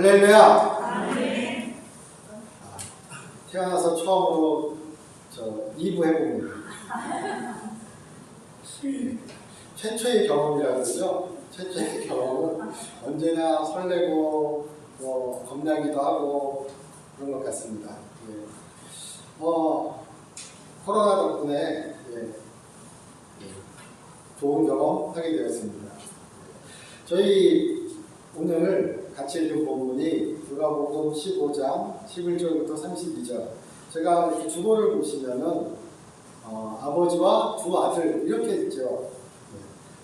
할렐루야! 아멘. 태어나서 처음으로 2부 해봅니다. 최초의 경험이라 그러죠. 최초의 경험은 언제나 설레고 겁나기도 하고 그런 것 같습니다. 코로나 덕분에 좋은 경험 하게 되었습니다. 저희 오늘 같이 읽은 본문이 누가복음 15장 11절부터 32절. 제가 이렇게 주보를 보시면은 아버지와 두 아들 이렇게 있죠.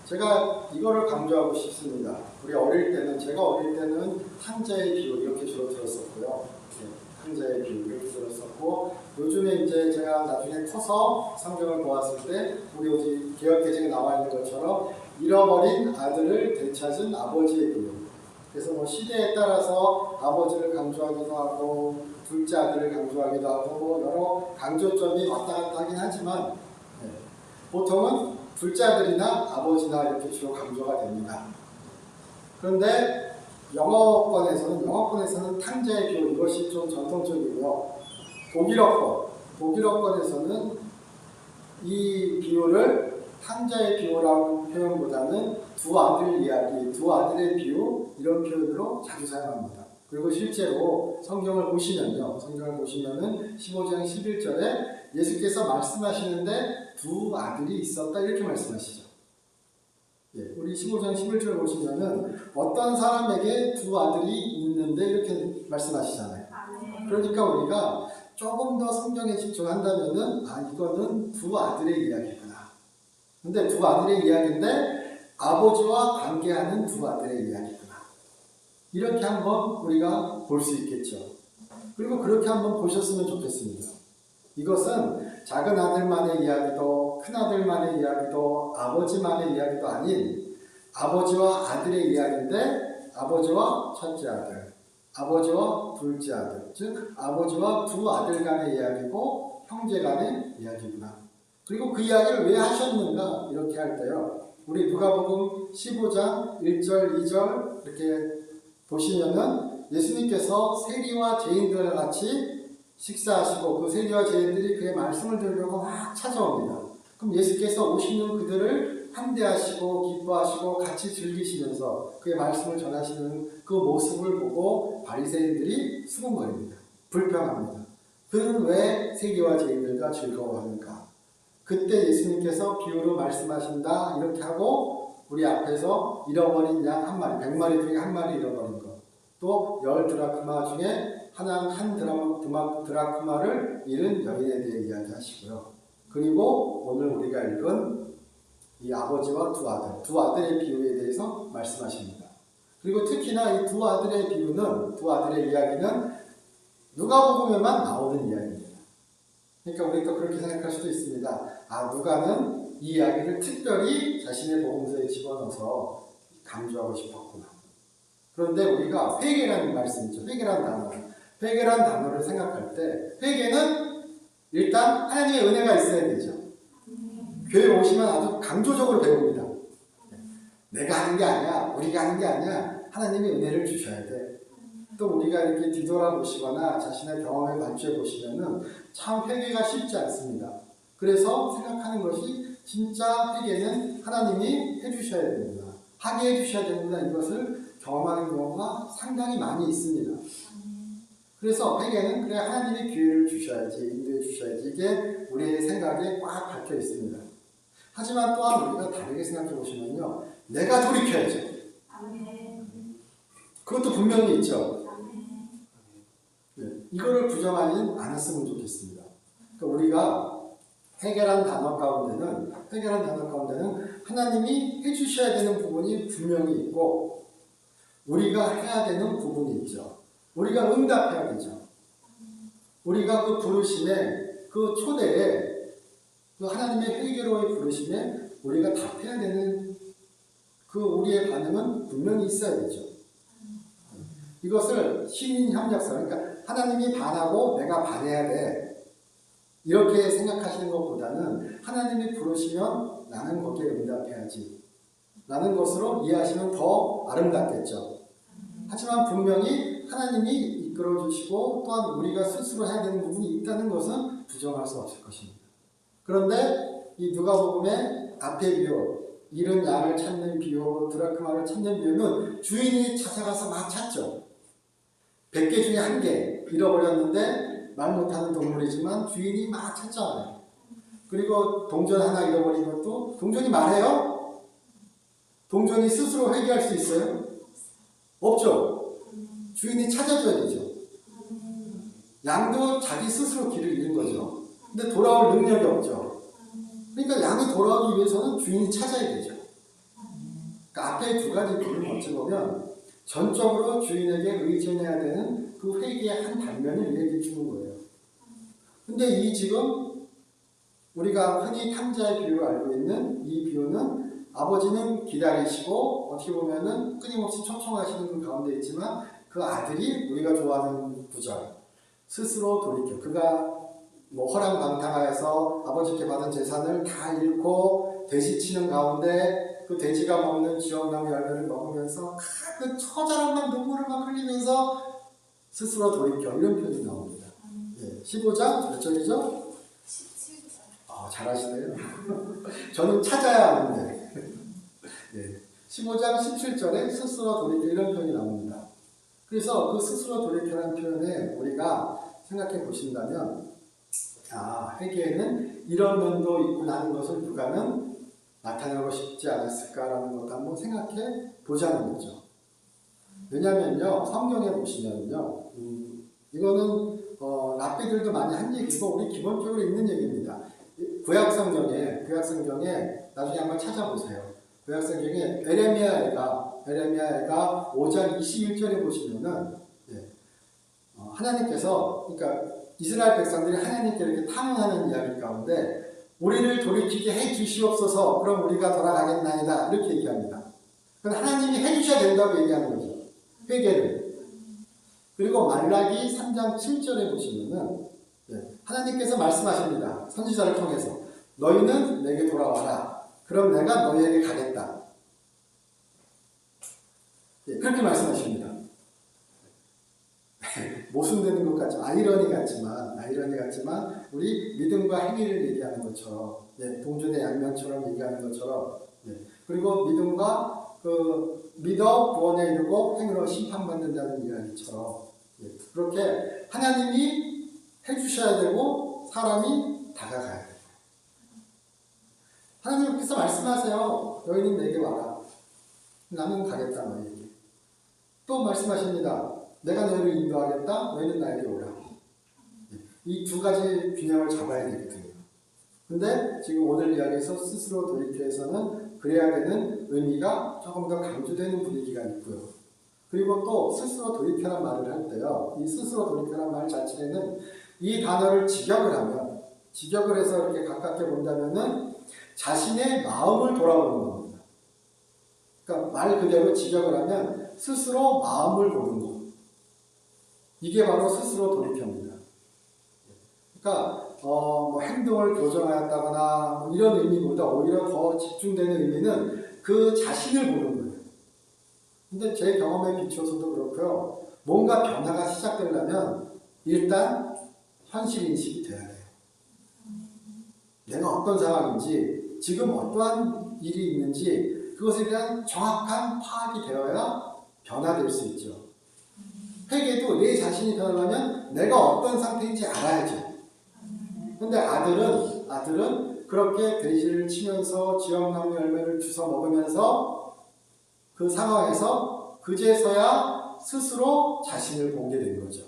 제가 이거를 강조하고 싶습니다. 제가 어릴 때는 탕자의 비유 이렇게 주로 들었었고요. 탕자의 비유 이렇게 들었었고, 요즘에 이제 제가 나중에 커서 성경을 보았을 때 우리 어디 개역개정에 나와 있는 것처럼 잃어버린 아들을 되찾은 아버지의 비유. 그래서 시대에 따라서 아버지를 강조하기도 하고 둘째 아들을 강조하기도 하고 여러 강조점이 왔다 갔다 하긴 하지만 보통은 둘째 아들이나 아버지나 이렇게 주로 강조가 됩니다. 그런데 영어권에서는 탕자의 비유 이것이 좀 전통적이고요. 독일어권에서는 이 비유를 탕자의 비유라고 표현보다는 두 아들 이야기, 두 아들의 비유 이런 표현으로 자주 사용합니다. 그리고 실제로 성경을 보시면은 15장 11절에 예수께서 말씀하시는데 두 아들이 있었다 이렇게 말씀하시죠. 우리 15장 11절 보시면은 어떤 사람에게 두 아들이 있는데 이렇게 말씀하시잖아요. 그러니까 우리가 조금 더 성경에 집중한다면은 이거는 두 아들의 이야기구나. 근데 두 아들의 이야기인데 아버지와 관계하는 두 아들의 이야기구나. 이렇게 한번 우리가 볼 수 있겠죠. 그리고 그렇게 한번 보셨으면 좋겠습니다. 이것은 작은 아들만의 이야기도 큰 아들만의 이야기도 아버지만의 이야기도 아닌 아버지와 아들의 이야기인데 아버지와 첫째 아들, 아버지와 둘째 아들, 즉 아버지와 두 아들 간의 이야기고 형제 간의 이야기구나. 그리고 그 이야기를 왜 하셨는가 이렇게 할 때요. 우리 누가복음 15장 1절 2절 이렇게 보시면은 예수님께서 세리와 죄인들과 같이 식사하시고 그 세리와 죄인들이 그의 말씀을 들으려고 막 찾아옵니다. 그럼 예수께서 오시는 그들을 환대하시고 기뻐하시고 같이 즐기시면서 그의 말씀을 전하시는 그 모습을 보고 바리새인들이 수군거립니다. 불평합니다. 그는 왜 세리와 죄인들과 즐거워하는가? 그때 예수님께서 비유로 말씀하신다 이렇게 하고 우리 앞에서 잃어버린 양 한 마리, 100마리 중에 한 마리 잃어버린 것, 또 10드라크마 중에 한 드라크마를 잃은 여인에 대해 이야기하시고요. 그리고 오늘 우리가 읽은 이 아버지와 두 아들의 비유에 대해서 말씀하십니다. 그리고 특히나 이 두 아들의 이야기는 누가복음에만 나오는 이야기입니다. 그러니까 우리 또 그렇게 생각할 수도 있습니다. 누가는 이 이야기를 특별히 자신의 복음서에 집어넣어서 강조하고 싶었구나. 그런데 우리가 회개라는 말씀이죠. 회개라는 단어를 생각할 때 회개는 일단 하나님의 은혜가 있어야 되죠. 교회 오시면 아주 강조적으로 배웁니다. 내가 하는 게 아니야, 우리가 하는 게 아니야. 하나님의 은혜를 주셔야 돼. 또 우리가 이렇게 뒤돌아보시거나 자신의 경험에 관주해 보시면은 참 회개가 쉽지 않습니다. 그래서 생각하는 것이 진짜 회개는 하나님이 해주셔야 됩니다. 하게 해주셔야 됩니다. 이것을 경험하는 경우가 상당히 많이 있습니다. 그래서 회개는 그래 하나님이 기회를 주셔야지, 인도해 주셔야지 이게 우리의 생각에 꽉 박혀 있습니다. 하지만 또한 우리가 다르게 생각해 보시면요. 내가 돌이켜야죠. 그것도 분명히 있죠. 이거를 부정하지 않았으면 좋겠습니다. 그러니까 우리가 회개란 단어 가운데는 하나님이 해주셔야 되는 부분이 분명히 있고 우리가 해야 되는 부분이 있죠. 우리가 응답해야 되죠. 우리가 그 부르심에 그 초대에 그 하나님의 회개로의 부르심에 우리가 답해야 되는 그 우리의 반응은 분명히 있어야 되죠. 이것을 신인협력설, 그러니까 하나님이 반하고 내가 반해야 돼. 이렇게 생각하시는 것보다는 하나님이 부르시면 나는 거기에 응답해야지. 라는 것으로 이해하시면 더 아름답겠죠. 하지만 분명히 하나님이 이끌어 주시고 또한 우리가 스스로 해야 되는 부분이 있다는 것은 부정할 수 없을 것입니다. 그런데 이 누가복음의 앞에 비유, 잃은 양을 찾는 비유, 드라크마를 찾는 비유는 주인이 찾아가서 막 찾죠. 100개 중에 1개 잃어버렸는데 말 못하는 동물이지만 주인이 막 찾잖아요. 그리고 동전 하나 잃어버린 것도 동전이 말해요? 동전이 스스로 회개할 수 있어요? 없죠. 주인이 찾아줘야 되죠. 양도 자기 스스로 길을 잃은 거죠. 근데 돌아올 능력이 없죠. 그러니까 양이 돌아오기 위해서는 주인이 찾아야 되죠. 그러니까 앞에 두 가지 부분을 어찌 보면 전적으로 주인에게 의존해야 되는 그 회개의 한 단면을 얘기해 주는 거예요. 근데 이 지금 우리가 흔히 탕자의 비유로 알고 있는 이 비유는 아버지는 기다리시고 어떻게 보면은 끊임없이 초청하시는 그 가운데 있지만 그 아들이 우리가 좋아하는 구절, 스스로 돌이켜 그가 뭐 허랑방탕하여서 아버지께 받은 재산을 다 잃고 돼지 치는 가운데 그 돼지가 먹는 지역나무 열매를 먹으면서 그 처절한 눈물을 막 흘리면서 스스로 돌이켜 이런 표현이 나옵니다. 예, 15장 몇 절이죠? 17절. 잘하시네요. 저는 찾아야 하는데. 예, 15장 17절에 스스로 돌이켜 이런 표현이 나옵니다. 그래서 그 스스로 돌이켜라는 표현에 우리가 생각해 보신다면 회개에는 이런 면도 있구나 하는 것을 누가는 나타내고 싶지 않았을까라는 것도 한번 생각해 보자는 거죠. 왜냐면요, 성경에 보시면요, 이거는 랍비들도 많이 한 얘기고 우리 기본적으로 있는 얘기입니다. 구약성경에 나중에 한번 찾아보세요. 구약성경에 에레미야가 5장 21절에 보시면은 하나님께서 그러니까 이스라엘 백성들이 하나님께 이렇게 탐험하는 이야기 가운데 우리를 돌이키게 해 주시옵소서 그럼 우리가 돌아가겠나이다 이렇게 얘기합니다. 그럼 하나님이 해 주셔야 된다고 얘기하는 거죠. 회개를. 그리고 말라기 3장 7절에 보시면은 하나님께서 말씀하십니다. 선지자를 통해서 너희는 내게 돌아와라. 그럼 내가 너희에게 가겠다. 그렇게 말씀하십니다. 모순되는 것 같지만 아이러니 같지만 우리 믿음과 행위를 얘기하는 것처럼 동전의 양면처럼 얘기하는 것처럼 그리고 믿음과 믿어 구원에 이르고 행위로 심판받는다는 이야기처럼 그렇게 하나님이 해주셔야 되고 사람이 다가가야 돼요. 하나님께서 말씀하세요. 너희는 내게 와라. 나는 가겠다 너희에게. 또 말씀하십니다. 내가 너희를 인도하겠다. 너희는 나에게 오라. 이 두 가지 균형을 잡아야 되거든요. 근데 지금 오늘 이야기에서 스스로 돌이켜서는 그래야 되는 의미가 조금 더 강조되는 분위기가 있고요. 그리고 또 스스로 돌이켜란 말을 할 때요. 이 스스로 돌이켜란 말 자체는 이 단어를 직역을 해서 이렇게 가깝게 본다면은 자신의 마음을 돌아보는 겁니다. 그러니까 말 그대로 직역을 하면 스스로 마음을 보는 것. 이게 바로 스스로 돌이켜입니다. 그러니까 뭐 행동을 교정하였다거나 이런 의미보다 오히려 더 집중되는 의미는 그 자신을 보는 거예요. 근데 제 경험에 비춰서도 그렇고요. 뭔가 변화가 시작되려면 일단 현실 인식이 돼야 돼요. 내가 어떤 상황인지 지금 어떠한 일이 있는지 그것에 대한 정확한 파악이 되어야 변화될 수 있죠. 회개도 내 자신이 변하려면 내가 어떤 상태인지 알아야죠. 근데 아들은 그렇게 돼지를 치면서 지역나무 열매를 주워 먹으면서 그 상황에서 그제서야 스스로 자신을 보게 된 거죠.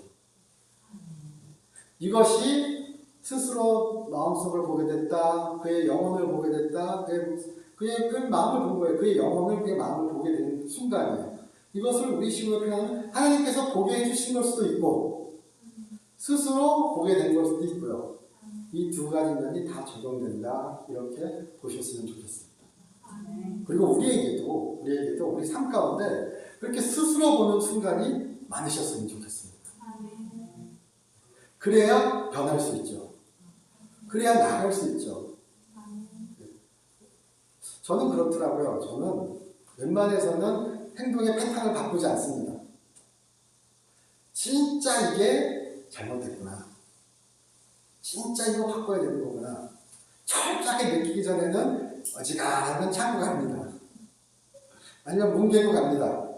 이것이 스스로 마음속을 보게 됐다. 그의 영혼을 보게 됐다. 그의 그 마음을 본 거예요. 그의 영혼을, 그의 마음을 보게 된 순간이에요. 이것을 우리 식으로 표현하면 하나님께서 보게 해주신 걸 수도 있고 스스로 보게 된 걸 수도 있고요. 이 두 가지 면이 다 적용된다. 이렇게 보셨으면 좋겠습니다. 그리고 우리에게도 우리 삶 가운데 그렇게 스스로 보는 순간이 많으셨으면 좋겠습니다. 그래야 변할 수 있죠. 그래야 나갈 수 있죠. 저는 그렇더라고요. 저는 웬만해서는 행동의 패턴을 바꾸지 않습니다. 진짜 이게 잘못됐구나. 진짜 이거 바꿔야 되는 거구나. 철저하게 느끼기 전에는 어지간하면 참고 갑니다. 아니면 뭉개고 갑니다.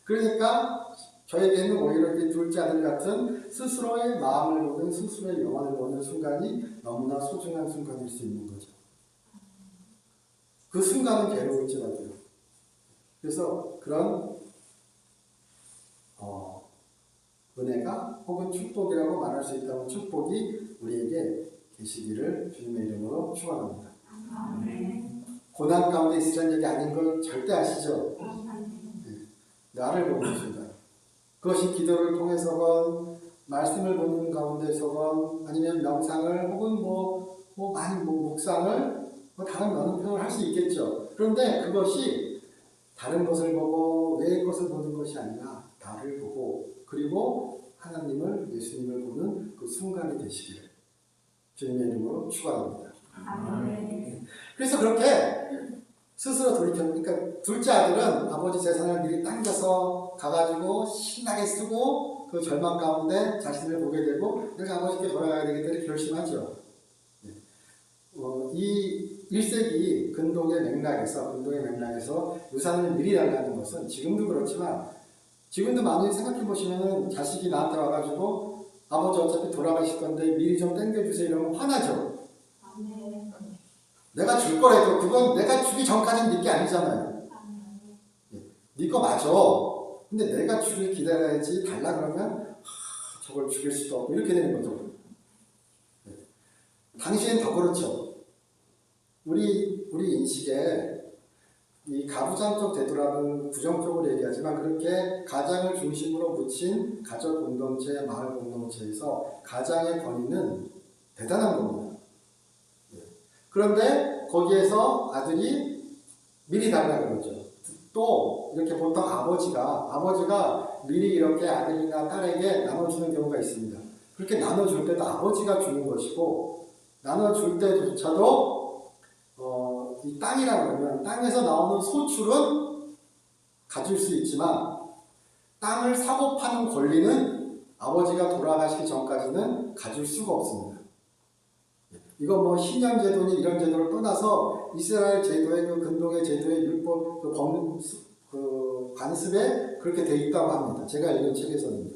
그러니까 저에게는 오히려 이 둘째 아들 같은 스스로의 마음을 보는, 스스로의 영혼을 보는 순간이 너무나 소중한 순간일 수 있는 거죠. 그 순간은 괴로울지라도요. 그래서 그런 은혜가 혹은 축복이라고 말할 수 있다면 축복이 우리에게 계시기를 주님의 이름으로 축원합니다. 고난 가운데 있으라는 얘기 아닌 걸 절대 아시죠? 나를 보는 순간. 그것이 기도를 통해서건 말씀을 보는 가운데서건 아니면 명상을 혹은 많이 묵상을 다른 많은 표현을 할 수 있겠죠. 그런데 그것이 다른 것을 보고 외의 것을 보는 것이 아니라 나를 보고 그리고 하나님을 예수님을 보는 그 순간이 되시기를 주님의 이름으로 축원합니다. 그래서 그렇게 스스로 돌이켜, 그러니까 둘째 아들은 아버지 재산을 미리 당겨서 가가지고 신나게 쓰고 그 절망 가운데 자신을 보게 되고 내가 아버지께 돌아가야 되겠다 이렇게 결심하죠. 이 1세기 근동의 맥락에서 유산을 미리 달라는 것은 지금도 그렇지만 지금도 많이 생각해 보시면은 자식이 나한테 와가지고 아버지 어차피 돌아가실 건데 미리 좀 당겨주세요 이러면 화나죠. 내가 줄 거라도 그건 내가 주기 전까지는 네게 아니잖아요. 네 거 맞아. 근데 내가 주길 기다려야지 달라 그러면 저걸 죽일 수도 없고 이렇게 되는 거죠. 당시엔 더 그렇죠. 우리 인식에 이 가부장적 대도라는 부정적으로 얘기하지만 그렇게 가장을 중심으로 묻힌 가족 공동체, 마을 공동체에서 가장의 권위는 대단한 겁니다. 그런데 거기에서 아들이 미리 달라 그러죠. 또 이렇게 보통 아버지가 미리 이렇게 아들이나 딸에게 나눠주는 경우가 있습니다. 그렇게 나눠줄 때도 아버지가 주는 것이고 나눠줄 때조차도 이 땅이라고 하면 땅에서 나오는 소출은 가질 수 있지만 땅을 사고 파는 권리는 아버지가 돌아가시기 전까지는 가질 수가 없습니다. 이거 신현 제도니 이런 제도를 떠나서 이스라엘 제도의 그 근동의 제도의 율법 그 관습에 그렇게 돼 있다고 합니다. 제가 읽은 책에서는요.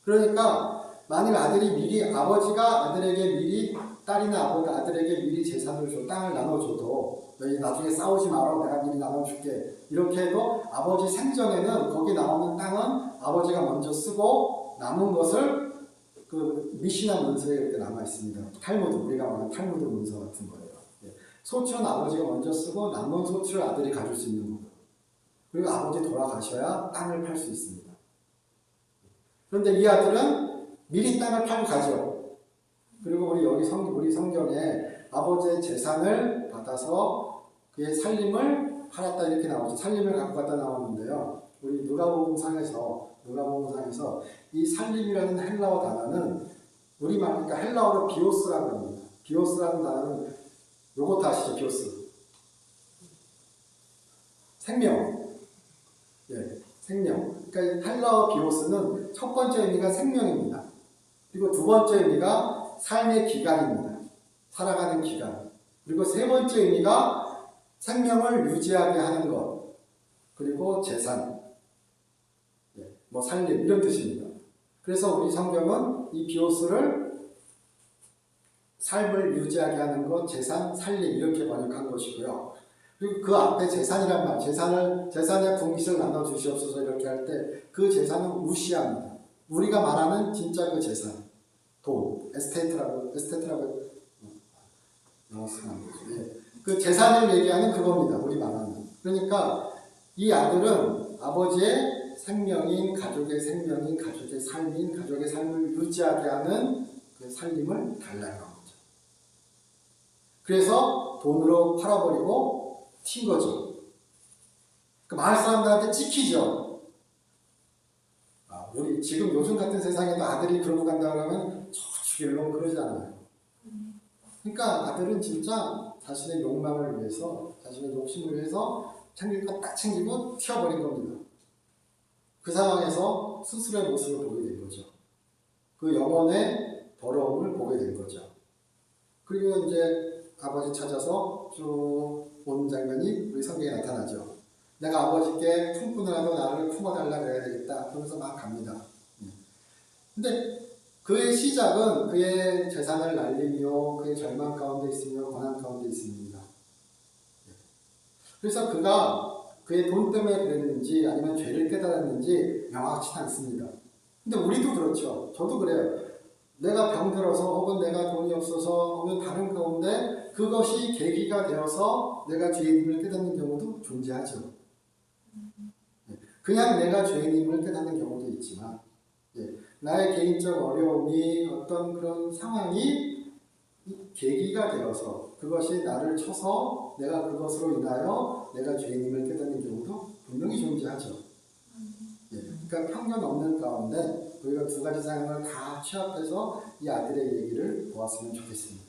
그러니까 만일 아버지가 아들에게 미리 딸이나 아들에게 미리 재산을 줘, 땅을 나눠줘도 너희 나중에 싸우지 마라 내가 미리 나눠줄게 이렇게 해도 아버지 생전에는 거기 나오는 땅은 아버지가 먼저 쓰고 남은 것을 그 미시나 문서에 이렇게 남아 있습니다. 탈무드, 우리가 말하는 탈무드 문서 같은 거예요. 소출은 아버지가 먼저 쓰고 남은 소출을 아들이 가질 수 있는 거고 그리고 아버지 돌아가셔야 땅을 팔 수 있습니다. 그런데 이 아들은 미리 땅을 팔고 가죠. 그리고 우리 성경에 아버지의 재산을 받아서 그의 살림을 팔았다 이렇게 나오죠. 살림을 갖고 갔다 나오는데요. 우리 누가복음상에서 이 살림이라는 헬라어 단어는 우리말 그러니까 헬라어로 비오스라고 합니다. 비오스라는 단어는 요것도 아시죠? 비오스. 생명. 생명. 그러니까 헬라어 비오스는 첫 번째 의미가 생명입니다. 그리고 두 번째 의미가 삶의 기간입니다. 살아가는 기간. 그리고 세 번째 의미가 생명을 유지하게 하는 것. 그리고 재산. 살림 이런 뜻입니다. 그래서 우리 성경은 이 비오스를 삶을 유지하게 하는 것, 재산, 살림 이렇게 번역한 것이고요. 그리고 그 앞에 재산이란 말, 재산의 분깃을 나눠 주시옵소서 이렇게 할 때 그 재산은 우시아입니다. 우리가 말하는 진짜 그 재산, 돈, 에스테이트라고 나왔으면 그 재산을 얘기하는 그겁니다. 우리 말하는. 그러니까 이 아들은 아버지의 생명인, 가족의 삶인, 가족의 삶을 유지하게 하는 그 살림을 달라는 거죠. 그래서 돈으로 팔아버리고 튄 거죠. 그 마을 사람들한테 찍히죠. 우리 지금 요즘 같은 세상에도 아들이 그러고 간다 그러면 죽일놈 그러지 않아요. 그러니까 아들은 진짜 자신의 욕망을 위해서, 자신의 욕심을 위해서 챙길 거 딱 챙기고 튀어버린 겁니다. 그 상황에서 스스로의 모습을 보게 된 거죠. 그 영혼의 더러움을 보게 된 거죠. 그리고 이제 아버지 찾아서 쭉 오는 장면이 우리 성경에 나타나죠. 내가 아버지께 품꾼이라도 나를 품어달라 그래야 되겠다. 그러면서 막 갑니다. 근데 그의 시작은 그의 재산을 날리며 그의 절망 가운데 있으며 고난 가운데 있습니다. 그래서 그가 그의 돈 때문에 그랬는지 아니면 죄를 깨달았는지 명확치 않습니다. 근데 우리도 그렇죠. 저도 그래요. 내가 병들어서 혹은 내가 돈이 없어서 혹은 다른 가운데 그것이 계기가 되어서 내가 죄인임을 깨닫는 경우도 존재하죠. 그냥 내가 죄인임을 깨닫는 경우도 있지만 나의 개인적 어려움이 어떤 그런 상황이 계기가 되어서 그것이 나를 쳐서 내가 그것으로 인하여 내가 죄인임을 깨닫는 경우도 분명히 존재하죠. 그러니까 편견 없는 가운데 우리가 두 가지 상황을 다 취합해서 이 아들의 얘기를 보았으면 좋겠습니다.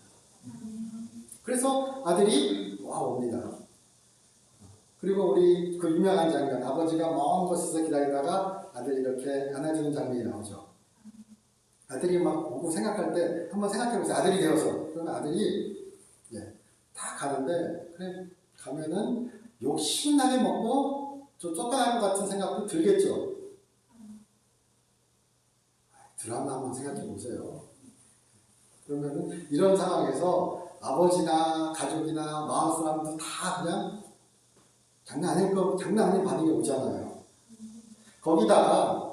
그래서 아들이 옵니다. 그리고 우리 그 유명한 장면, 아버지가 먼 곳에서 기다리다가 아들이 이렇게 안아주는 장면이 나오죠. 아들이 막 오고 생각할 때 한번 생각해보세요. 아들이 되어서. 그러면 아들이 다 가는데 그래 가면은 욕 신나게 먹고 좀 쫓겨날 것 같은 생각도 들겠죠. 드라마 한번 생각해보세요. 그러면은 이런 상황에서 아버지나 가족이나 마을 사람도 다 그냥 장난 아닌 반응이 오잖아요. 거기다가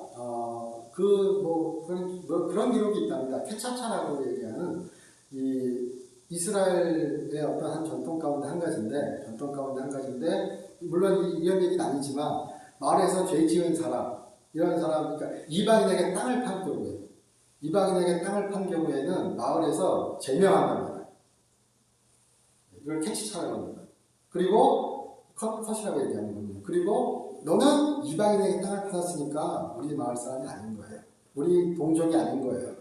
그런 기록이 있답니다. 케차차라고 얘기하는 이 이스라엘의 어떤 한 전통 가운데 한 가지인데 물론 이런 얘기는 아니지만 마을에서 죄 지은 사람 이런 사람 그러니까 이방인에게 땅을 판 경우에는 마을에서 제명한답니다. 이걸 케차차라고 합니다. 그리고 컷이라고 얘기하는 겁니다. 그리고 너는 이방인에게 땅을 팔았으니까 우리 마을 사람이 아닌 거예요. 우리 동족이 아닌 거예요.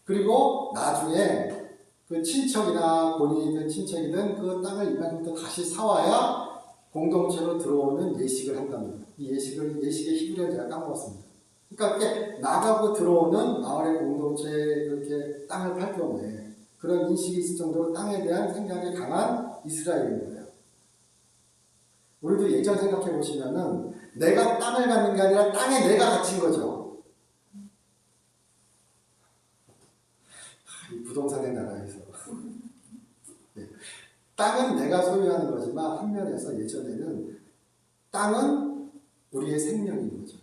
그리고 나중에 그 친척이나 본인이든 친척이든 그 땅을 이방인부터 다시 사와야 공동체로 들어오는 예식을 한답니다. 이 예식의 히브리어를 제가 까먹었습니다. 그러니까 이렇게 나가고 들어오는 마을의 공동체에 그렇게 땅을 팔 경우에 그런 인식이 있을 정도로 땅에 대한 생각이 강한 이스라엘인 거예요. 우리도 예전 생각해 보시면은 내가 땅을 갖는 게 아니라 땅에 내가 갇힌 거죠. 이 부동산의 나라에서 땅은 내가 소유하는 거지만 한면에서 예전에는 땅은 우리의 생명인 거죠.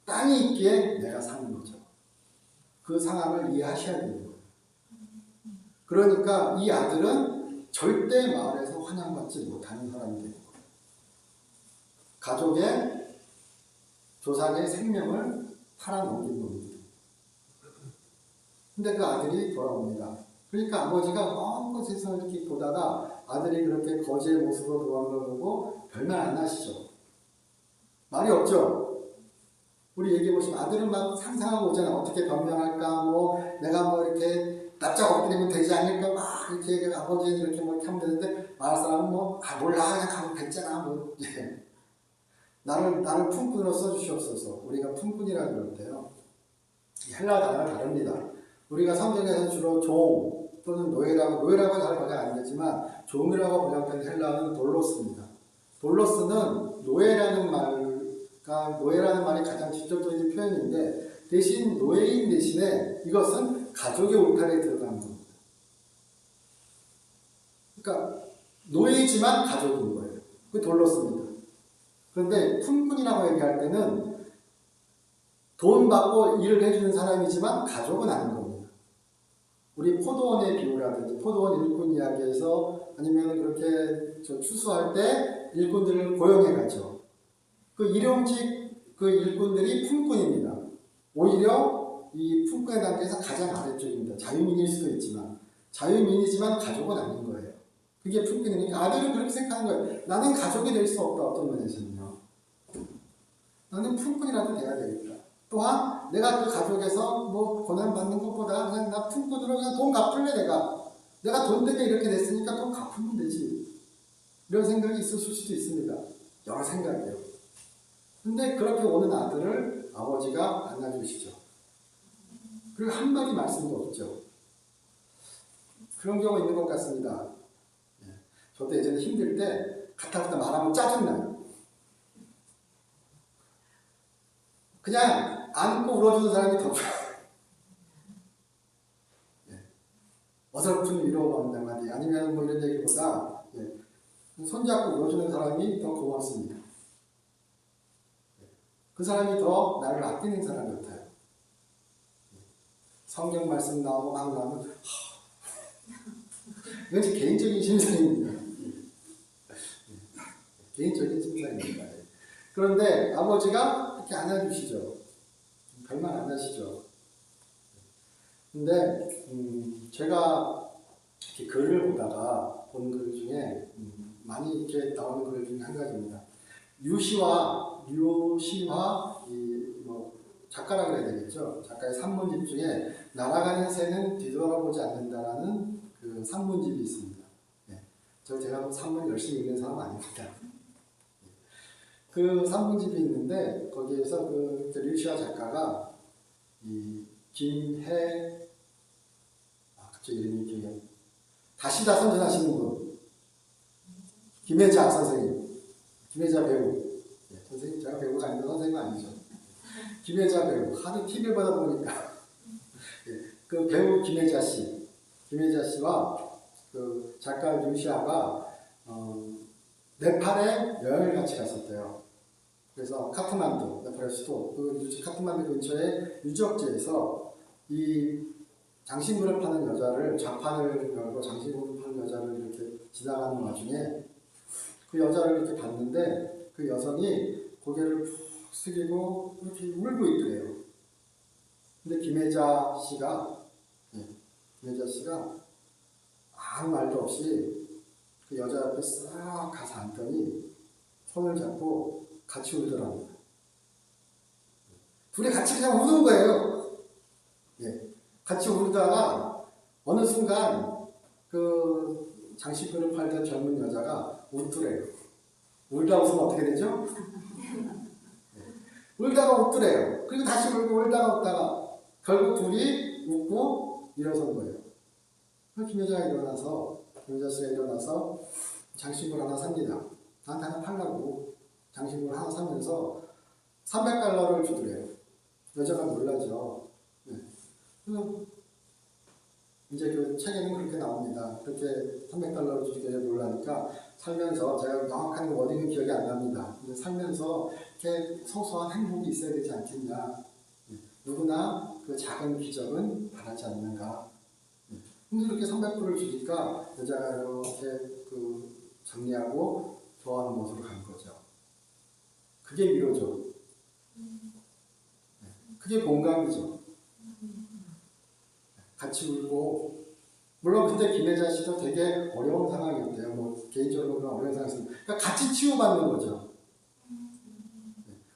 땅이 있기에 내가 사는 거죠. 그 상황을 이해하셔야 되는 거예요. 그러니까 이 아들은 절대 마을에서 환영받지 못하는 사람이 되는 거예요. 가족의 조상의 생명을 팔아넘긴 겁니다. 근데 그 아들이 돌아옵니다. 그러니까 아버지가 먼 곳에서 이렇게 보다가 아들이 그렇게 거지의 모습으로 돌아오는 걸 보고 별말 안 하시죠. 말이 없죠. 우리 얘기해 보시면 아들은 막 상상하고 오잖아요. 어떻게 변명할까, 내가 이렇게 납작 엎드리면 되지 않을까, 막 이렇게 아버지는 이렇게 이렇게 하면 되는데, 마을 사람은 몰라, 그냥 가면 됐잖아, 나를 품꾼으로 써주시옵소서. 우리가 품꾼이라고 그러는데요. 헬라 단어가 다릅니다. 우리가 성경에서 주로 종 또는 노예라고 잘 번역 안 되지만, 종이라고 번역된 헬라어는 돌로스입니다. 돌로스는 노예라는 말이 가장 직접적인 표현인데 대신 노예인 대신에 이것은 가족의 울타리에 들어가는 겁니다. 그러니까 노예지만 가족인 거예요. 그게 돌로스입니다. 그런데 품꾼이라고 얘기할 때는 돈 받고 일을 해주는 사람이지만 가족은 아닌 겁니다. 우리 포도원의 비유라든지 포도원 일꾼 이야기에서 아니면 그렇게 추수할 때 일꾼들을 고용해 가죠. 그 일용직 그 일꾼들이 품꾼입니다. 오히려 이 품꾼의 단계에서 가장 아래쪽입니다. 자유민일 수도 있지만 자유민이지만 가족은 아닌 거예요. 그게 품꾼이니까 아들은 그렇게 생각하는 거예요. 나는 가족이 될 수 없다. 어떤 면에서는요. 나는 품꾼이라도 돼야 되겠다. 또한 내가 그 가족에서 고난받는 것보다 그냥 나 품꾼으로 그냥 돈 갚을래 내가 돈 때문에 이렇게 됐으니까 돈 갚으면 되지. 이런 생각이 있었을 수도 있습니다. 여러 생각이에요. 근데 그렇게 오는 아들을 아버지가 안아주시죠. 그리고 한마디 말씀도 없죠. 그런 경우가 있는 것 같습니다. 저도 예전에 힘들 때 갔다 말하면 짜증나요. 그냥 안고 울어주는 사람이 더 어설픈 위로 한마디 아니면 뭐 이런 얘기보다 손잡고 울어주는 사람이 더 고맙습니다. 그 사람이 더 나를 아끼는 사람 같아요. 성경 말씀 나오고 막 나오면 이건 제 개인적인 심사입니다. 개인적인 심사입니다. 그런데 아버지가 이렇게 안아주시죠. 별말 안 하시죠. 근데 제가 이렇게 글을 보다가 본 글 중에 많이 이렇게 나오는 글 중에 한 가지입니다. 유시와 뭐 작가라 그래야 되겠죠. 작가의 산문집 중에 날아가는 새는 뒤돌아보지 않는다라는 그 산문집이 있습니다. 제가 산문 열심히 읽는 사람 아닙니다. 그 산문집이 있는데 거기에서 그 류시아 작가가 이 갑자기 이름이 기억이 안 나요. 다시다 선전하시는 분 김혜자 선생님, 김혜자 배우. 선생님 제가 배우가 아닌데 선생님은 아니죠. 김혜자 배우 하도 TV를 보다 보니까 그 배우 김혜자 씨와 그 작가 류시아가 네팔에 여행을 같이 갔었대요. 그래서 카트만두, 네팔의 수도, 카트만두 근처에 유적지에서 이 장신구를 파는 여자를, 좌판을 열고 장신구를 파는 여자를 이렇게 지나가는 와중에 그 여자를 이렇게 봤는데 그 여성이 고개를 푹 숙이고 이렇게 울고 있더래요. 근데 김혜자 씨가 아무 말도 없이 그 여자 옆에 싹 가서 앉더니 손을 잡고 같이 울더랍니다. 둘이 같이 그냥 우는 거예요. 같이 울다가 어느 순간 그 장식구를 팔던 젊은 여자가 웃더래요. 울다 웃으면 어떻게 되죠? 울다가 웃더래요. 그리고 다시 울고 울다가 웃다가 결국 둘이 웃고 일어선 거예요. 김여자가 김여자 씨가 일어나서 장식구를 하나 삽니다. 나한테 하나 팔라고 장식구를 하나 사면서 $300를 주더래요. 여자가 놀라죠. 이제 그 책에는 그렇게 나옵니다. 그렇게 $300를 주게 놀라니까 살면서 제가 명확한 워딩은 기억이 안 납니다. 근데 살면서 이렇게 소소한 행복이 있어야 되지 않겠냐. 누구나 그 작은 기적은 바라지 않는가. 근데 그렇게 $300을 주니까 여자가 이렇게 그 정리하고 좋아하는 모습으로 간 거죠. 그게 위로죠. 그게 공감이죠. 같이 울고, 물론 그때 김혜자 씨도 되게 어려운 상황이었대요. 뭐 개인적으로 어려운 상황이었어요. 그러니까 같이 치유받는 거죠.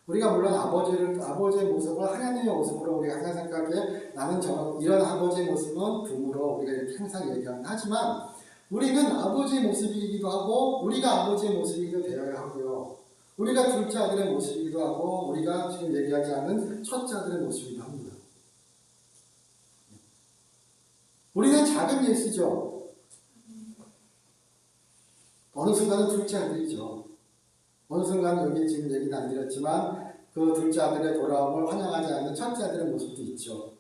우리가 물론 아버지의 모습을 하나님의 모습으로 우리가 항상 생각해 나는 이런 아버지의 모습은 부모로 우리가 이렇게 항상 얘기하긴 하지만 우리는 아버지의 모습이기도 하고 우리가 아버지의 모습이기도 되어야 하고요. 우리가 둘째 아들의 모습이기도 하고 우리가 지금 얘기하지 않은 첫째 아들의 모습이기도 합니다. 우리는 작은 예수죠. 어느 순간은 둘째 아들이죠. 어느 순간 여기 지금 얘기는 안 드렸지만 그 둘째 아들의 돌아옴을 환영하지 않는 첫째 아들의 모습도 있죠.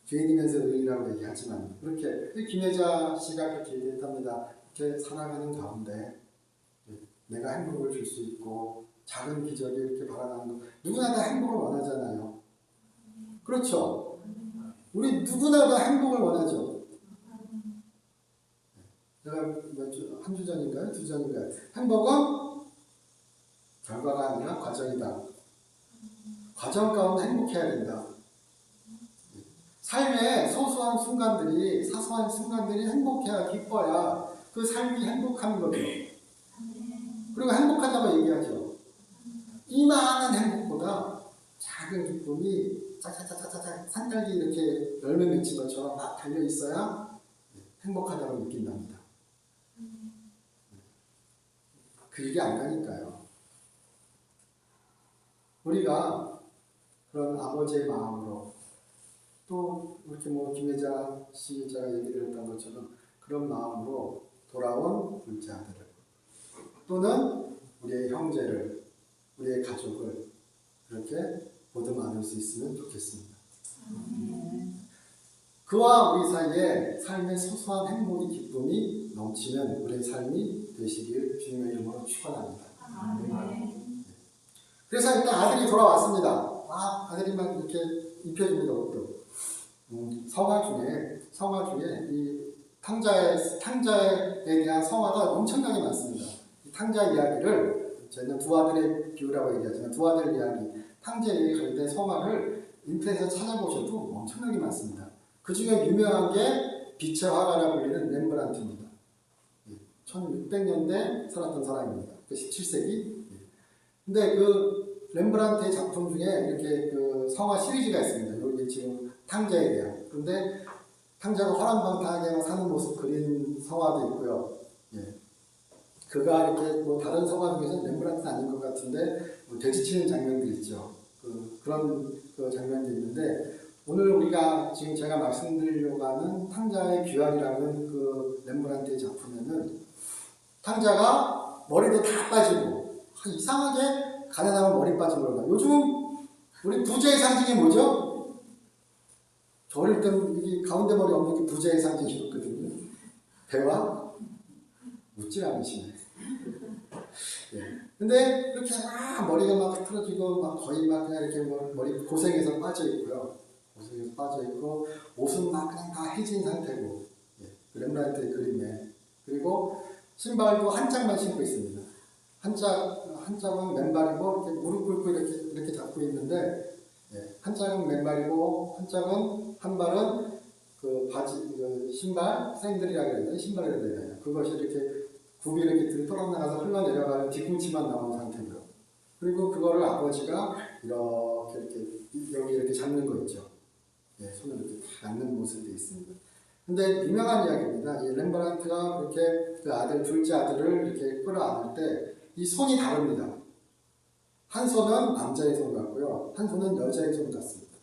죄인이면서 의인이라고 얘기하지만 그렇게 김혜자 씨가 그렇게 얘기했답니다. 이렇게 살아가는 가운데 내가 행복을 줄 수 있고 작은 기적이 이렇게 바라나는 거 누구나 다 행복을 원하잖아요. 그렇죠. 우리 누구나 다 행복을 원하죠. 제가 한 주 전인가요? 두 전인가요? 행복은 결과가 아니라 과정이다. 과정 가운데 행복해야 된다. 삶의 소소한 순간들이, 사소한 순간들이 행복해야, 기뻐야 그 삶이 행복한 거죠. 그리고 행복하다고 얘기하죠. 이만한 행복보다 작은 기쁨이 짜자자자자 산딸기 이렇게 열매 맺힌 것처럼 막 달려 있어야 행복하다고 느낀답니다. 그 일이 안 가니까요. 우리가 그런 아버지의 마음으로 또 이렇게 김혜자 시자가 얘기를 했던 것처럼 그런 마음으로 돌아온 둘째 아들을 또는 우리의 형제를 우리의 가족을 그렇게 보듬어 안을 수 있으면 좋겠습니다. 그와 우리 사이에 삶의 소소한 행복이 기쁨이 넘치는 우리의 삶이 되시길 주님의 이름으로 축원합니다. 그래서 일단 아들이 돌아왔습니다. 아들이 막 이렇게 입혀줍니다. 옷도. 성화 중에 이 탕자에 대한 성화가 엄청나게 많습니다. 이 탕자 이야기를 저희는 두 아들의 비유라고 얘기하지만 두 아들 이야기, 탕자에 관련된 성화를 인터넷에서 찾아보셔도 엄청나게 많습니다. 그 중에 유명한 게 빛의 화가라 불리는 렘브란트입니다. 1600년대 살았던 사람입니다. 17세기. 근데 그 렘브란트의 작품 중에 이렇게 그 성화 시리즈가 있습니다. 여기 지금 탕자에 대한. 그런데 탕자가 화랑방탕하게 사는 모습 그린 성화도 있고요. 그가 이렇게 다른 성화 중에서 렘브란트는 아닌 것 같은데 돼지치는 장면도 있죠. 그런 장면도 있는데 오늘 우리가 지금 제가 말씀드리려고 하는 탕자의 귀환이라는 그 렘브란트의 작품에는 탕자가 머리도 다 빠지고 이상하게 가난하면 머리 빠진 걸 봐요. 요즘 우리 부자의 상징이 뭐죠? 저 어릴 때는 이 가운데 머리 없는 게 부자의 상징이었거든요. 배와 묻질 않으시네. 근데 이렇게 머리가 막 흐트러지고 거의 그냥 이렇게 머리 고생해서 빠져 있고요. 고생해서 빠져 있고 옷은 그냥 다 해진 상태고 렘브란트의 그림에 그리고 신발도 한 짝만 신고 있습니다. 한 짝은 맨발이고 이렇게 무릎 꿇고 이렇게 잡고 있는데 한 짝은 맨발이고 한 발은 그 바지 그 신발 샌들이라고 해야 되나 신발이라고 해야 되나 그것이 이렇게 굽이 이렇게 떠나가서 흘러내려가는 뒤꿈치만 나온 상태고요. 그리고 그거를 아버지가 이렇게 여기 이렇게 잡는 거 있죠. 손을 이렇게 딱 안는 모습이 있습니다. 근데 유명한 이야기입니다. 이 렘브란트가 그렇게 그 둘째 아들을 이렇게 끌어안을 때 이 손이 다릅니다. 한 손은 남자의 손 같고요. 한 손은 여자의 손 같습니다.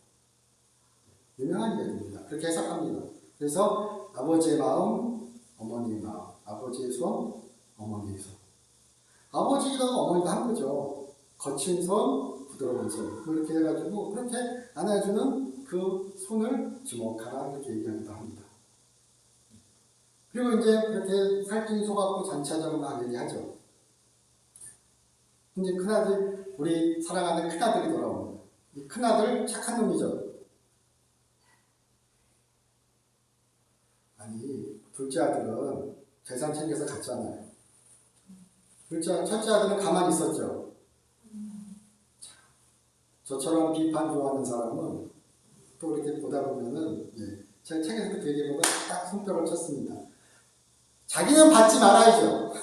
유명한 이야기입니다. 그렇게 해석합니다. 그래서 아버지의 마음, 어머니의 마음, 아버지의 손, 어머니의 손. 아버지가 어머니가 한 거죠. 거친 손, 부드러운 손. 그렇게 해가지고 그렇게 안아주는 그 손을 주목하라 이렇게 얘기하기도 합니다. 그리고 이제 그렇게 살찐 속았고 잔치하자고 막 얘기하죠. 이제 큰아들, 우리 사랑하는 큰아들이 돌아옵니다. 이 큰아들 착한 놈이죠. 아니, 둘째 아들은 재산 챙겨서 갔잖아요. 첫째 아들은 가만히 있었죠. 저처럼 비판 좋아하는 사람은 또 이렇게 보다 보면은 제가 책에서도 그 얘기보다 딱 손뼉을 쳤습니다. 자기는 받지 말아야죠.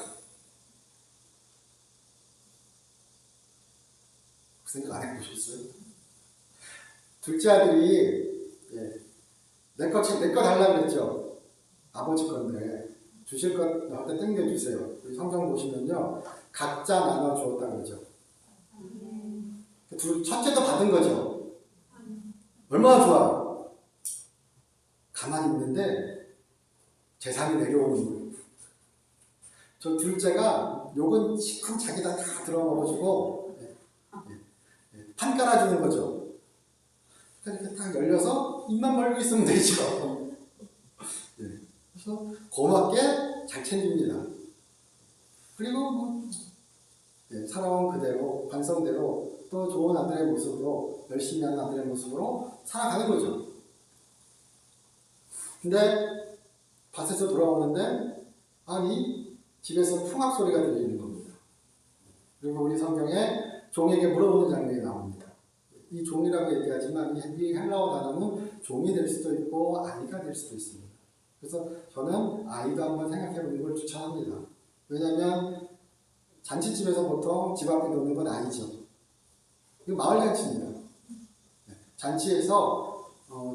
그 생각 안 해보셨어요? 둘째 아들이 내 거 달라고 그랬죠. 아버지 건데 주실 것 나한테 땡겨주세요. 성경 보시면요. 각자 나눠 주었다 그러죠. 첫째도 받은 거죠. 얼마나 좋아. 가만히 있는데 재산이 내려오는 거예요. 저 둘째가 욕은 시큰 자기가 다 들어먹어주고 판 깔아주는 거죠. 이렇게 딱 열려서 입만 벌고 있으면 되죠. 그래서 고맙게 잘 챙깁니다. 그리고 살아온 그대로 반성대로 또 좋은 아들의 모습으로 열심히 하는 아들의 모습으로 살아가는 거죠. 근데 밭에서 돌아오는데 집에서 풍악 소리가 들리는 겁니다. 그리고 우리 성경에 종에게 물어보는 장면이 나옵니다. 이 종이라고 얘기하지만 이 헬라어 단어는 종이 될 수도 있고 아이가 될 수도 있습니다. 그래서 저는 아이도 한번 생각해 보는 걸 추천합니다. 왜냐하면 잔치집에서 보통 집 앞에 놓는 건 아니죠. 이거 마을 잔치입니다. 잔치에서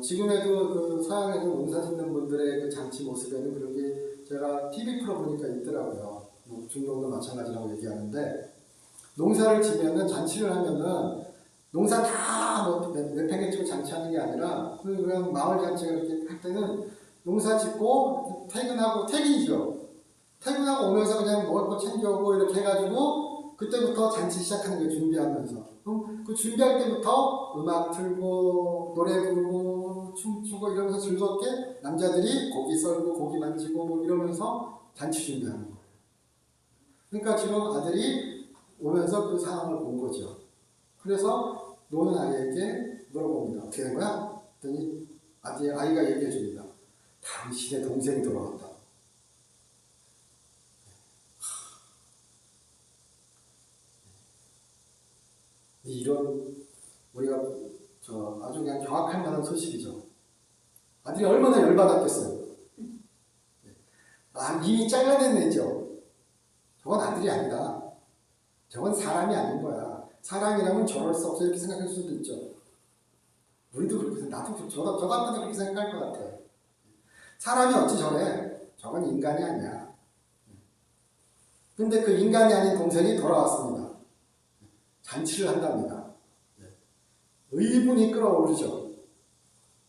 지금에도 그 서양에서 농사 짓는 분들의 그 잔치 모습에는 그런 게 제가 TV 프로 보니까 있더라고요. 중동도 마찬가지라고 얘기하는데 농사를 지면은 잔치를 하면은 농사 다뭐 내팽개 치고 잔치하는 게 아니라 그냥 마을 잔치가 이렇게 할 때는 농사 짓고 퇴근하고 퇴근이죠. 퇴근하고 오면서 그냥 먹을 거 챙겨오고 이렇게 해가지고 그때부터 잔치 시작하는 거예요. 준비하면서. 그 준비할 때부터 음악 틀고 노래 부르고 춤추고 이러면서 즐겁게 남자들이 고기 썰고 고기 만지고 뭐 이러면서 잔치 준비하는 거예요. 그러니까 지금 아들이 오면서 그 상황을 본 거죠. 그래서 노는 아이에게 물어봅니다. 어떻게 된 거야? 그랬더니 아이가 얘기해 줍니다. 당신의 동생이 돌아왔다. 이런 우리가 아주 그냥 경악할 만한 소식이죠. 아들이 얼마나 열받았겠어요. 이미 잘라낸 애죠. 저건 아들이 아니다. 저건 사람이 아닌 거야. 사람이라면 저럴 수 없어 이렇게 생각할 수도 있죠. 우리도 그렇게 나도 저 같아도 그렇게 생각할 것 같아요. 사람이 어찌 저래? 저건 인간이 아니야. 근데 그 인간이 아닌 동생이 돌아왔습니다. 잔치를 한답니다. 의분이 끓어오르죠.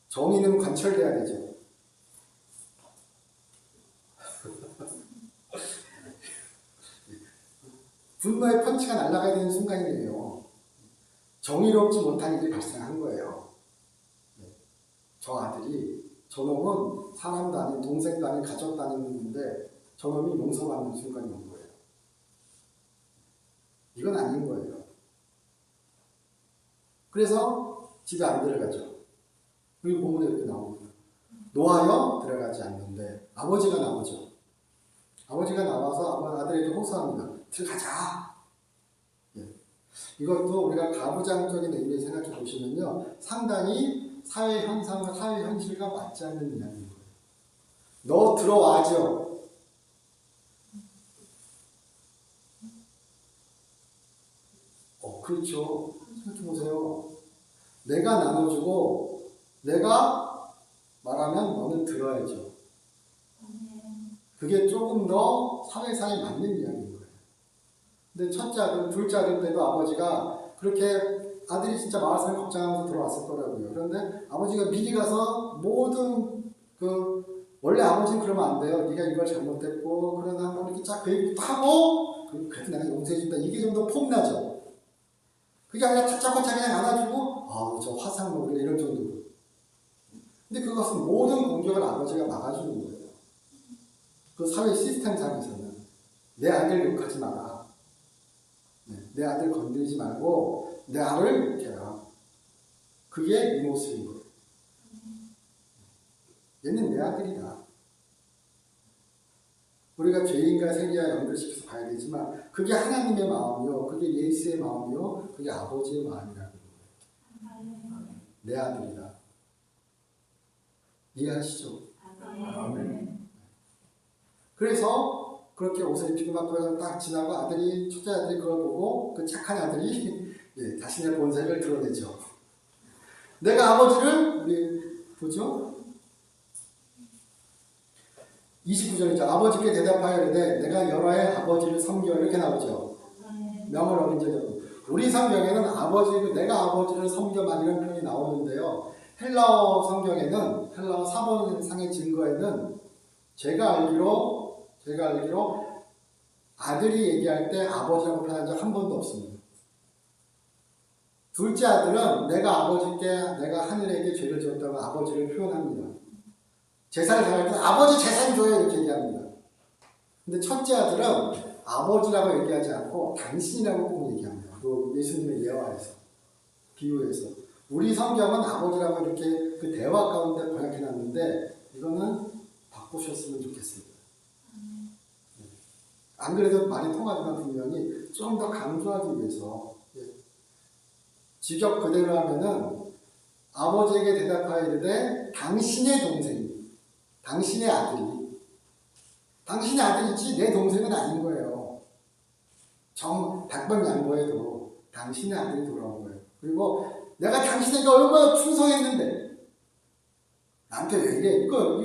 정의는 관철돼야 되죠. 분노의 펀치가 날아가야 되는 순간이에요. 정의롭지 못한 일이 발생한 거예요. 저 아들이 저놈은 사람도 아닌 동생도 아닌 가족도 아닌 놈인데 저놈이 용서받는 순간이 온 거예요. 이건 아닌 거예요. 그래서 집에 안 들어가죠. 그리고 본문에 이렇게 나옵니다. 노하여 들어가지 않는데 아버지가 나오죠. 아버지가 나와서 아들에게 호소합니다. 들어가자. 이것도 우리가 가부장적인 의미를 생각해 보시면요. 상당히 사회 현상과 사회 현실과 맞지 않는 이야기인 거예요. 너 들어와죠. 그렇죠. 생각해 보세요. 내가 나눠주고 내가 말하면 너는 들어야죠. 그게 조금 더 사회상에 맞는 이야기인 거예요. 근데 첫째 아들, 둘째 아들 때도 아버지가 그렇게 아들이 진짜 마을사람 걱정하면서 들어왔을 거라고요. 그런데 아버지가 미리 가서 모든 원래 아버지는 그러면 안 돼요. 네가 이걸 잘못했고 그러나 한번 이렇게 쫙 그 얘기부터 하고 그래도 내가 용서해준다. 이게 좀 더 폼나죠. 그게 아니라 다짜고짜 그냥 안아주고 저 화상 먹을래 이럴 정도로. 근데 그것은 모든 공격을 아버지가 막아주는 거예요. 그 사회 시스템상에서는 내 아들 욕하지 마라. 내 아들 건드리지 말고 내 아를 욕해라. 그게 이 모습인 거예요. 얘는 내 아들이다. 우리가 죄인과 세리와 연결시켜서 봐야 되지만 그게 하나님의 마음이요. 그게 예수의 마음이요. 그게 아버지의 마음이라는 거예요. 내 아들이다. 이해하시죠? 아멘. 그래서 그렇게 옷을 입히고 막 딱 지나고 첫째 아들이 그걸 보고 그 착한 아들이 자신의 본색을 드러내죠. 내가 아버지를 우리 보죠? 29절이죠. 아버지께 대답하여 이르되 내가 여러 해 아버지를 섬겨 이렇게 나오죠. 명을 어긴 적이 없고 우리 성경에는 내가 아버지를 섬겨만 이런 표현이 나오는데요. 헬라어 성경에는 헬라어 사본상의 증거에는 제가 알기로 아들이 얘기할 때 아버지라고 표현한 적 한 번도 없습니다. 둘째 아들은 내가 하늘에게 죄를 지었다고 아버지를 표현합니다. 제사를 드릴 때 아버지 제사를 줘요 이렇게 얘기합니다. 근데 첫째 아들은 아버지라고 얘기하지 않고 당신이라고 꼭 얘기합니다. 그 예수님의 예화에서 비유에서 우리 성경은 아버지라고 이렇게 그 대화 가운데 번역해놨는데 이거는 바꾸셨으면 좋겠습니다. 안 그래도 말이 통하지만 분명히 좀 더 강조하기 위해서 직역 그대로 하면은 아버지에게 대답하여 이르되 당신의 동생 당신의 아들이지 내 동생은 아닌 거예요. 100번 양보해도 당신의 아들이 돌아온 거예요. 그리고 내가 당신에게 얼마나 충성했는데 나한테 왜 이래? 이거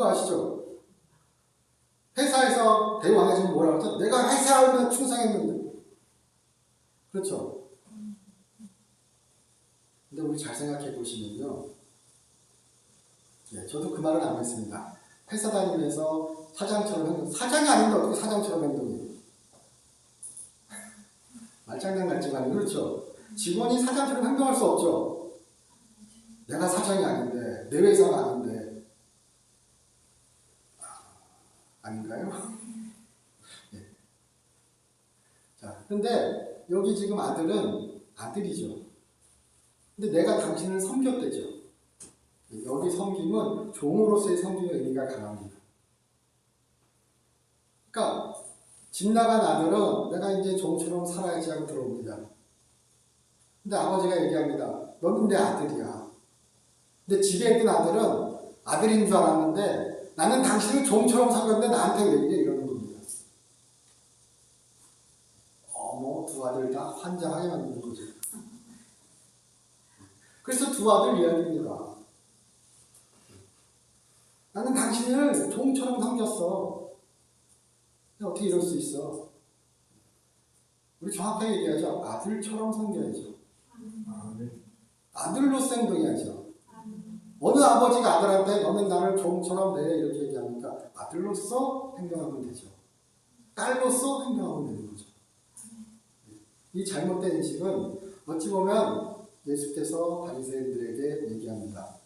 아시죠? 회사에서 대왕에서 뭐라 그러죠? 내가 회사에 얼마나 충성했는데 그렇죠? 근데 우리 잘 생각해 보시면요. 예, 저도 그 말은 안 했습니다. 회사 다니면서 사장이 아닌데 어떻게 사장처럼 행동해요? 말장난 같지만 그렇죠. 직원이 사장처럼 행동할 수 없죠. 내가 사장이 아닌데, 내 회사가 아닌데. 아닌가요? 네. 자, 근데 여기 지금 아들은 아들이죠. 근데 내가 당신을 섬겼대죠. 여기 섬김은 종으로서의 섬김의 의미가 강합니다. 그러니까 집 나간 아들은 내가 이제 종처럼 살아야지 하고 들어옵니다. 근데 아버지가 얘기합니다. 너는 내 아들이야. 근데 집에 있던 아들은 아들인 줄 알았는데 나는 당신을 종처럼 섬겼는데 나한테 왜 이래? 이러는 겁니다. 두 아들 다 환장하게 만드는 거죠. 그래서 두 아들 이야기입니다. 나는 당신을 종처럼 섬겼어. 어떻게 이럴 수 있어? 우리 정확하게 얘기하죠. 아들처럼 섬겨야죠. 아들로서 행동해야죠. 어느 아버지가 아들한테 너는 나를 종처럼 내 이렇게 얘기하니까 아들로서 행동하면 되죠. 딸로서 행동하면 되는 거죠. 이 잘못된 인식은 어찌 보면 예수께서 바리새인들에게 얘기합니다.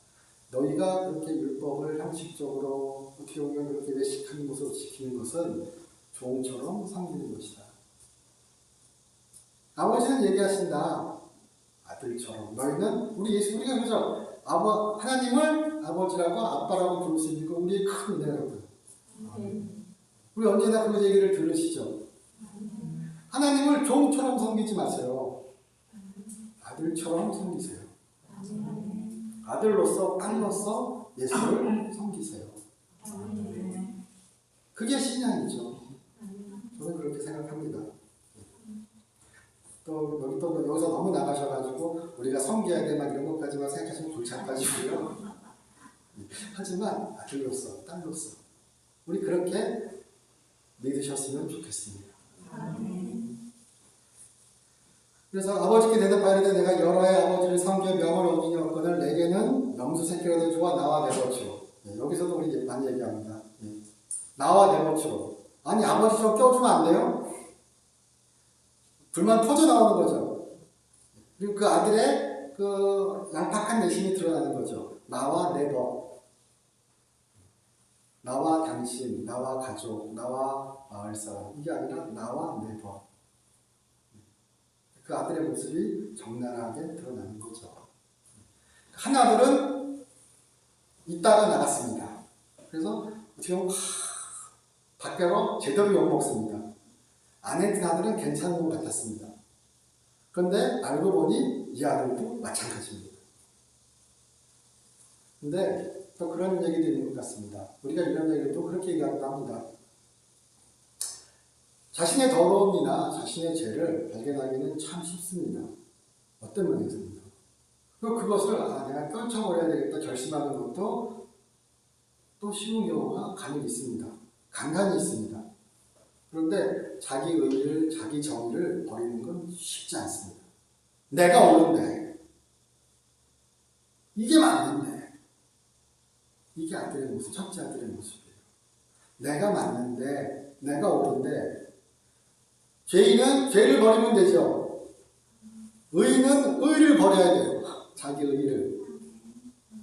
너희가 그렇게 율법을 형식적으로 어떻게 보면 그렇게 외식하는 것으로 지키는 것은 종처럼 섬기는 것이다. 아버지는 얘기하신다. 아들처럼 너희는 우리가 그러죠. 하나님을 아버지라고 아빠라고 부를 수 있는 거 우리의 큰 은혜라고요. 우리 언제나 그 얘기를 들으시죠. 하나님을 종처럼 섬기지 마세요. 아들처럼 섬기세요. 아들로서 딸로서 예수를 섬기세요. 그게 신앙이죠. 저는 그렇게 생각합니다. 여기서 너무 나가셔가지고 우리가 섬겨야 돼 막 이런 것까지만 생각하시면 골치 아파지고요. 하지만 아들로서 딸로서 우리 그렇게 믿으셨으면 좋겠습니다. 그래서 아버지께 대답하리되 내가 여러 해 아버지를 섬겨 명을 어기니 없거늘 내게는 염소 새끼라도 주어 나와 내버치로. 여기서도 우리 많이 얘기합니다. 나와 내버치로. 아니 아버지 좀 껴주면 안 돼요? 불만 터져 나오는 거죠. 그리고 그 아들의 그 양팍한 내심이 드러나는 거죠. 나와 내버. 나와 당신, 나와 가족, 나와 마을 사람. 이게 아니라 나와 내버. 그 아들의 모습이 적나라하게 드러나는 거죠. 한 아들은 있다가 나갔습니다. 그래서 어떻게 보면 밖으로 제대로 욕먹습니다. 안 했던 아들은 괜찮은 것 같았습니다. 그런데 알고 보니 이 아들도 마찬가지입니다. 근데 또 그런 얘기도 있는 것 같습니다. 우리가 이런 얘기를 또 그렇게 얘기하기도 합니다. 자신의 더러움이나 자신의 죄를 발견하기는 참 쉽습니다. 어떤 면에서는요. 그것을 내가 떨쳐버려야 되겠다 결심하는 것도 또 쉬운 경우가 간혹 있습니다. 간간히 있습니다. 그런데 자기 의의를, 자기 정의를 버리는 건 쉽지 않습니다. 내가 옳은데, 이게 맞는데, 이게 아들의 모습, 첫째 아들의 모습이에요. 내가 맞는데, 내가 옳은데, 죄인은 죄를 버리면 되죠. 의인은 의를 버려야 돼요. 자기 의의를.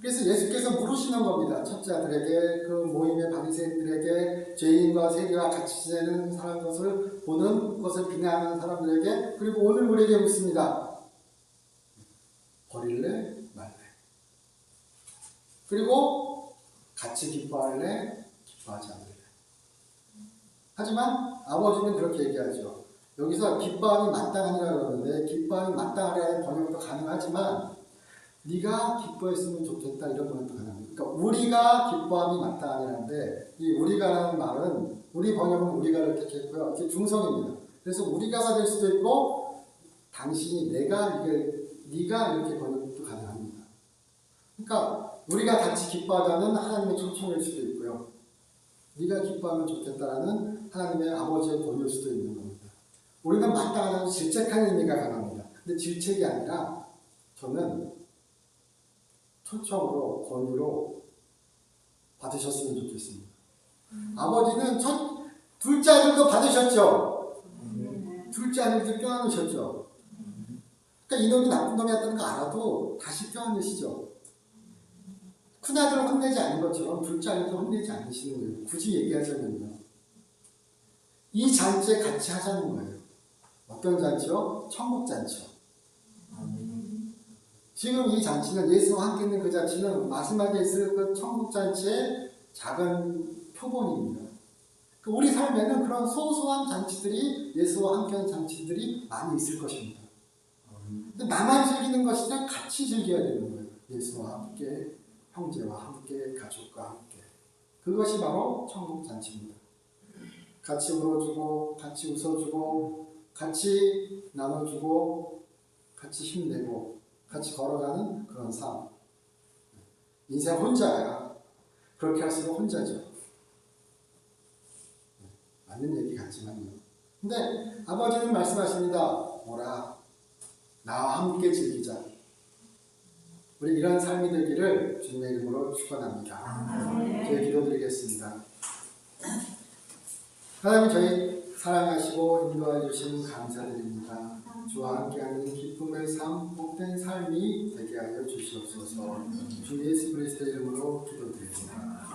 그래서 예수께서 물으시는 겁니다. 첫째 아들에게, 그 모임의 바리새인들에게, 죄인과 세리와 같이 지내는 사람 것을 보는 것을 비난하는 사람들에게, 그리고 오늘 우리에게 묻습니다. 버릴래? 말래? 그리고 같이 기뻐할래? 기뻐하지 않을래? 하지만 아버지는 그렇게 얘기하죠. 여기서 기뻐함이 마땅하니라 그러는데 기뻐함이 마땅하라는 번역도 가능하지만 네가 기뻐했으면 좋겠다 이런 번역도 가능합니다. 그러니까 우리가 기뻐함이 마땅하니라는데 이 우리가라는 말은 우리 번역은 우리가를 택했고요. 이게 중성입니다. 그래서 우리가가 될 수도 있고 당신이 네가 이렇게 번역도 가능합니다. 그러니까 우리가 같이 기뻐하자는 하나님의 초청일 수도 있고요. 네가 기뻐하면 좋겠다라는 하나님의 아버지의 권유일 수도 있는 겁니다. 우리는 마땅하다고 질책하는 의미가 강합니다. 근데 질책이 아니라 저는 초청으로 권유로 받으셨으면 좋겠습니다. 아버지는 둘째 아들도 받으셨죠. 둘째 아들도 껴안으셨죠. 그러니까 이놈이 나쁜 놈이었다는 거 알아도 다시 껴안으시죠. 큰아들을 혼내지 않은 것처럼 둘째 아들도 혼내지 않으시는 거예요. 굳이 얘기하자면요. 이 잔치에 같이 하자는 거예요. 어떤 잔치요? 천국잔치요. 지금 이 잔치는 예수와 함께 있는 그 잔치는 마지막에 있을 그 천국잔치의 작은 표본입니다. 우리 삶에는 그런 소소한 잔치들이 예수와 함께하는 잔치들이 많이 있을 것입니다. 근데 나만 즐기는 것이 아니라 같이 즐겨야 되는 거예요. 예수와 함께, 형제와 함께, 가족과 함께. 그것이 바로 천국잔치입니다. 같이 울어주고, 같이 웃어주고, 같이 나눠주고, 같이 힘내고, 같이 걸어가는 그런 삶. 인생 혼자야. 그렇게 할수록 혼자죠. 맞는 얘기 같지만요. 근데 아버지는 말씀하십니다. 오라, 나와 함께 즐기자. 우리 이런 삶이 되기를 주님의 이름으로 축원합니다. 저희 기도드리겠습니다. 하나님, 저희 사랑하시고 인도해 주신 감사드립니다. 주와 함께하는 기쁨의 삶, 복된 삶이 되게 하여 주시옵소서. 주 예수 그리스도의 이름으로 기도드립니다.